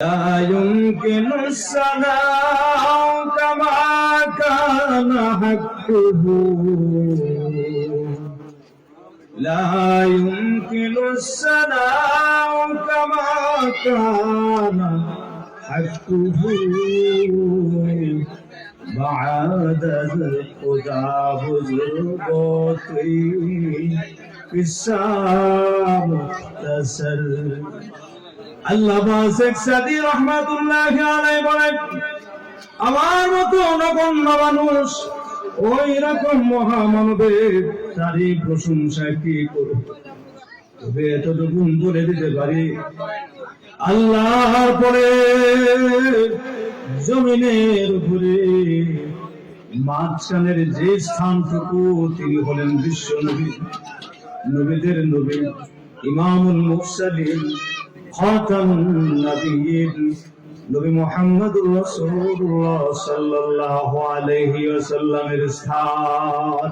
لا يمكن السلام كما كان حقه لا يمكن السلام كما كان حقه بعد الخدا بزرگوتی قصہ مختصر আল্লাহ বাসেক সাদি রহমাতুল্লাহ আলাইহি বলেন, আমার মতো নগণ্য মানুষ ওই রকম মহামানবের তারই প্রশংসা কি করব? তবে এতটুকু বলে দিতে পারি, আল্লাহর পরে জমিনের উপরে মাঝখানের যে স্থানটুকু তিনি হলেন বিশ্ব নবী, নবীদের নবী, ইমামুল মুরসালিন, খাতামুন নবিয়্যিন, নবী মুহাম্মদুর রাসূলুল্লাহ সাল্লাল্লাহু আলাইহি ওয়াসাল্লামের স্থান।